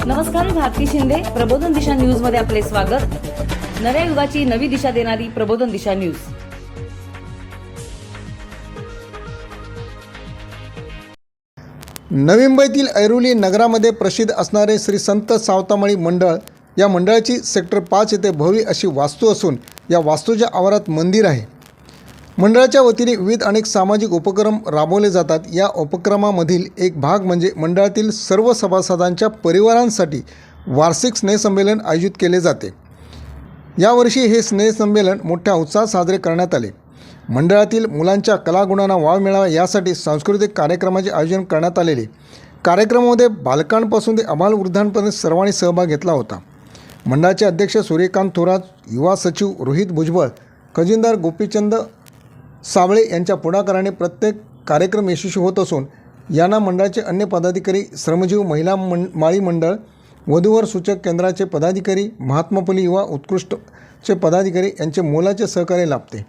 नमस्कार, भारती शिंदे, प्रबोधन दिशा न्यूज मध्ये आपले स्वागत। नव्या युगाची नवी दिशा देणारी प्रबोधन दिशा न्यूज। नवी मुंबईतील ऐरोली नगरामध्ये प्रसिद्ध असणारे श्री संत सावतामाळी मंडळ या मंडळाची सेक्टर 5 येथे भव्य अशी वास्तू असून या वास्तूच्या आवारात मंदिर आहे। मंडळाच्या वतीने विविध अनेक सामाजिक उपक्रम राबवले जातात। या उपक्रमामधील एक भाग म्हणजे मंडळातील सर्व सभासदांच्या परिवारांसाठी वार्षिक स्नेहसंमेलन आयोजित केले जाते। यावर्षी हे स्नेहसंमेलन मोठ्या उत्साहात साजरे करण्यात आले। मंडळातील मुलांच्या कलागुणांना वाव मिळावा यासाठी सांस्कृतिक कार्यक्रमाचे आयोजन करण्यात आलेले। कार्यक्रमामध्ये बालकांपासून ते अबालवृद्धांपर्यंत सर्वांनी सहभाग घेतला होता। मंडळाचे अध्यक्ष सूर्यकांत थोरात, युवा सचिव रोहित भुजबळ, खजिनदार गोपीचंद सावळे यांच्या पुढाकाराने प्रत्येक कार्यक्रम यशस्वी होत असून यांना मंडळाचे अन्य पदाधिकारी, श्रमजीव महिला माळी मंडळ, वधूवर सूचक केंद्राचे पदाधिकारी, महात्माफुले युवा उत्कृष्टचे पदाधिकारी यांचे मोलाचे सहकार्य लाभते।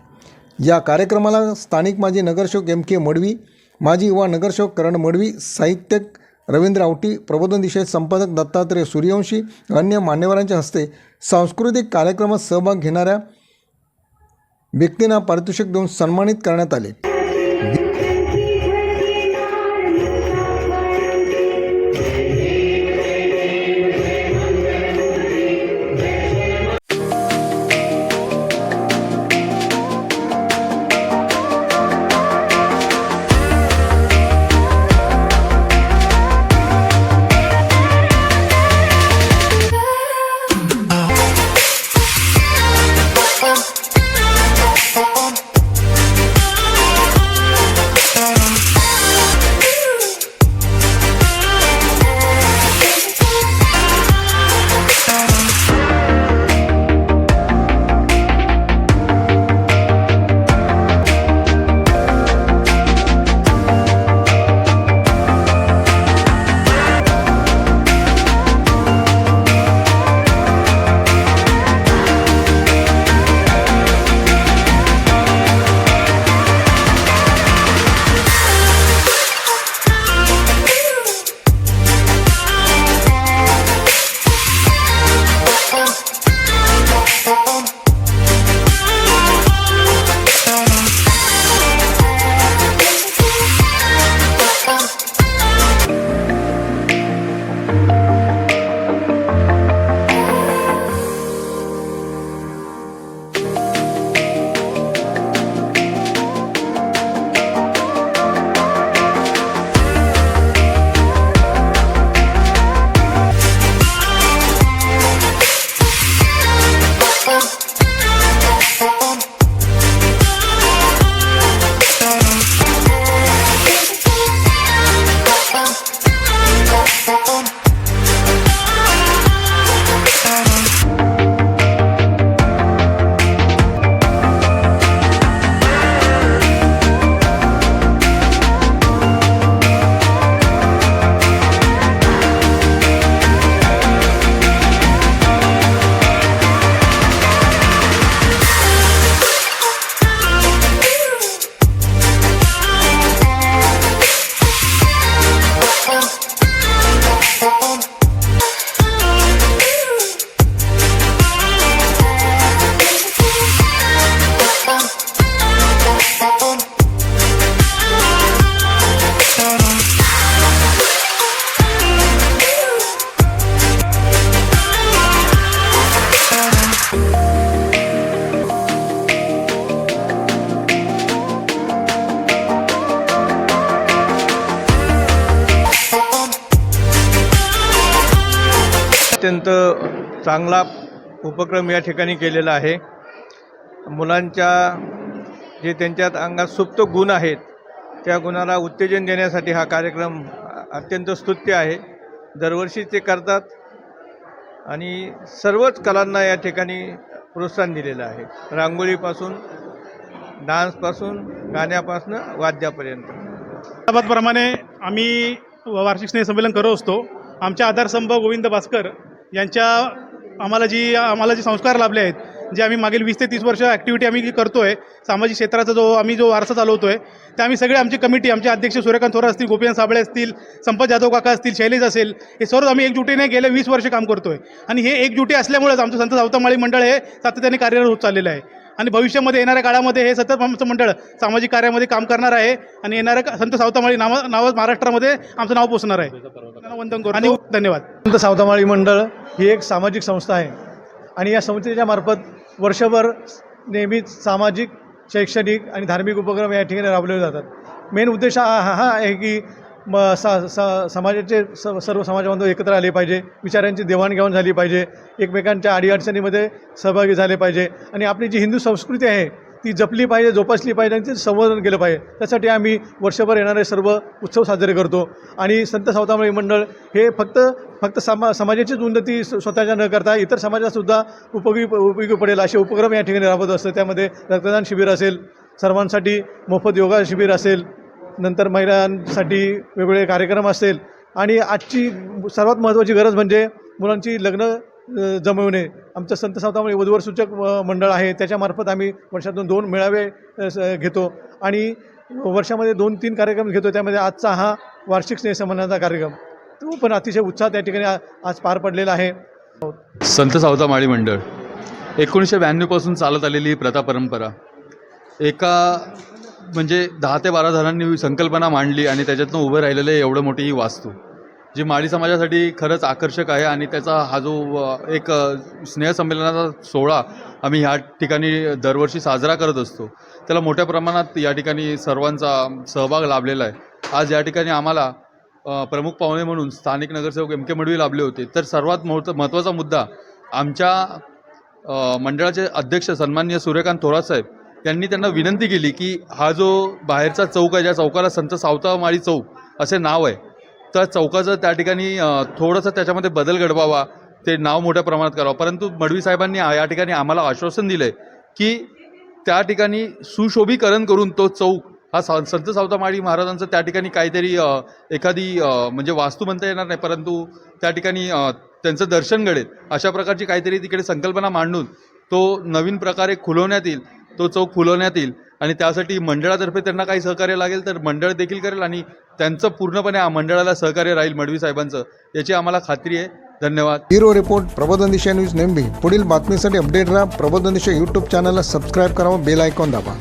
या कार्यक्रमाला स्थानिक माजी नगरसेवक M.K. मडवी, माजी युवा नगरसेवक करण मडवी, साहित्यिक रवींद्र आवटी, प्रबोधन दिशा संपादक दत्तात्रय सूर्यवंशी, अन्य मान्यवरांच्या हस्ते सांस्कृतिक कार्यक्रमात सहभाग घेणाऱ्या व्यक्तींना पारितोषिक देऊन सन्मानित करण्यात आले। अत्यंत चांगला उपक्रम या ठिकाणी केलेला आहे। मुलांच्या जे त्यांच्यात अंगात सुप्त गुण आहेत त्या गुणाला उत्तेजन देण्यासाठी हा कार्यक्रम अत्यंत स्तुत्य आहे। दरवर्षी ते करतात आणि सर्वच कलांना या ठिकाणी प्रोत्साहन दिलेलं आहे। रांगोळीपासून, डान्सपासून, गाण्यापासून वाद्यापर्यंत। त्याप्रमाणे आम्ही वार्षिक स्नेहसंमेलन करत असतो। आमच्या आधारस्तंभ गोविंद भास्कर यांच्या आम्हाला जे संस्कार लाभले आहेत जे आम्ही मागील 20 ते 30 वर्ष ॲक्टिव्हिटी आम्ही करतो आहे, सामाजिक क्षेत्राचा जो वारसा चालवतो आहे, ते आम्ही सगळे आमची कमिटी, आमचे अध्यक्ष सूर्यकांत थोरात असतील, गोपीनाथ साबळे असतील, संपत जाधव काका असतील, शैलेश असेल, हे सर्व आम्ही एकजुटीने गेले 20 वर्ष काम करतो आहे. आणि हे एकजुटी असल्यामुळेच आमचं संत सावतामाळी मंडळ हे सातत्याने कार्यरत होत चाललेलं आहे. आणि भविष्यामध्ये येणाऱ्या काळामध्ये हे सतत आमचं मंडळ सामाजिक कार्यामध्ये काम करणार आहे आणि येणाऱ्या संत सावतामाळी नाव महाराष्ट्रामध्ये आमचं नाव पोचणार आहे. त्यांना वंदन करू आणि धन्यवाद. संत सावतामाळी मंडळ ही एक सामाजिक संस्था आहे आणि या संस्थेच्या मार्फत वर्षभर नेहमीच सामाजिक, शैक्षणिक आणि धार्मिक उपक्रम या ठिकाणी राबवले जातात. मेन उद्देश हा आहे की समाजाचे सर्व समाजबांधव एकत्र आले पाहिजे, विचारांची देवाणघेवाण झाली पाहिजे, एकमेकांच्या अडीअडचणीमध्ये सहभागी झाले पाहिजे आणि आपली जी हिंदू संस्कृती आहे ती जपली पाहिजे, जोपासली पाहिजे आणि ते संवर्धन केलं पाहिजे. त्यासाठी आम्ही वर्षभर येणारे सर्व उत्सव साजरे करतो. आणि संत सावतामाळी मंडळ हे फक्त समाजाचीच उन्नती स्वतःच्या न करता इतर समाजासुद्धा उपयोगी पडेल असे उपक्रम या ठिकाणी राबवत असतं. त्यामध्ये रक्तदान शिबिर असेल, सर्वांसाठी मोफत योगा शिबिर असेल, नंतर महिलांसाठी वेगवेगळे कार्यक्रम असेल आणि आजची सर्वात महत्त्वाची गरज म्हणजे मुलांची लग्न जमवणे. आमचं संत सावतामाळी वधूवर सूचक मंडळ आहे, त्याच्यामार्फत आम्ही वर्षातून 2 मेळावे घेतो आणि वर्षामध्ये 2-3 कार्यक्रम घेतो. त्यामध्ये आजचा हा वार्षिक स्नेहसंमेलनाचा कार्यक्रम तो पण अतिशय उत्साहात या ठिकाणी आज पार पडलेला आहे. संत सावतामाळी मंडळ 1992पासून चालत आलेली ही प्रथा परंपरा एका म्हणजे 10 ते 12 जणांनी संकल्पना मांडली आणि त्याच्यातनं उभं राहिलेलं आहे एवढं मोठी ही वास्तू जी माळी समाजासाठी खरंच आकर्षक आहे. आणि त्याचा हा जो एक स्नेहसंमेलनाचा सोहळा आम्ही ह्या ठिकाणी दरवर्षी साजरा करत असतो, त्याला मोठ्या प्रमाणात या ठिकाणी सर्वांचा सहभाग लाभलेला आहे. आज या ठिकाणी आम्हाला प्रमुख पाहुणे म्हणून स्थानिक नगरसेवक MK मडवी लाभले होते. तर सर्वात महत्त्वाचा मुद्दा आमच्या मंडळाचे अध्यक्ष सन्माननीय सूर्यकांत थोरात साहेब यांनी त्यांना विनंती केली की हा जो बाहेरचा चौक आहे, ज्या चौकाला संत सावतामाळी चौक असे नाव आहे, तर चौकाचं त्या ठिकाणी थोडंसं त्याच्यामध्ये बदल घडवावा, ते नाव मोठ्या प्रमाणात करावं. परंतु मडवी साहेबांनी या ठिकाणी आम्हाला आश्वासन दिलं आहे की त्या ठिकाणी सुशोभीकरण करून तो चौक हा संत सावतामाळी महाराजांचं त्या ठिकाणी काहीतरी एखादी म्हणजे वास्तू म्हणता येणार नाही, परंतु त्या ठिकाणी त्यांचं दर्शन घडेल अशा प्रकारची काहीतरी तिकडे संकल्पना मांडून तो नवीन प्रकारे खुलवण्यात येईल, तो चौक फुलवण्यात येईल. आणि त्यासाठी मंडळातर्फे त्यांना काही सहकार्य लागेल तर मंडळ देखील करेल आणि त्यांचं पूर्णपणे मंडळाला सहकार्य राहील मडवी साहेबांचं, याची आम्हाला खात्री आहे. धन्यवाद. ब्युरो रिपोर्ट, प्रबोधन दिशा न्यूज नेमबी. पुढील बातमीसाठी अपडेट राहा. प्रबोधन दिशा यूट्यूब चॅनलला सबस्क्राईब करा, बेल आयकॉन दाबा.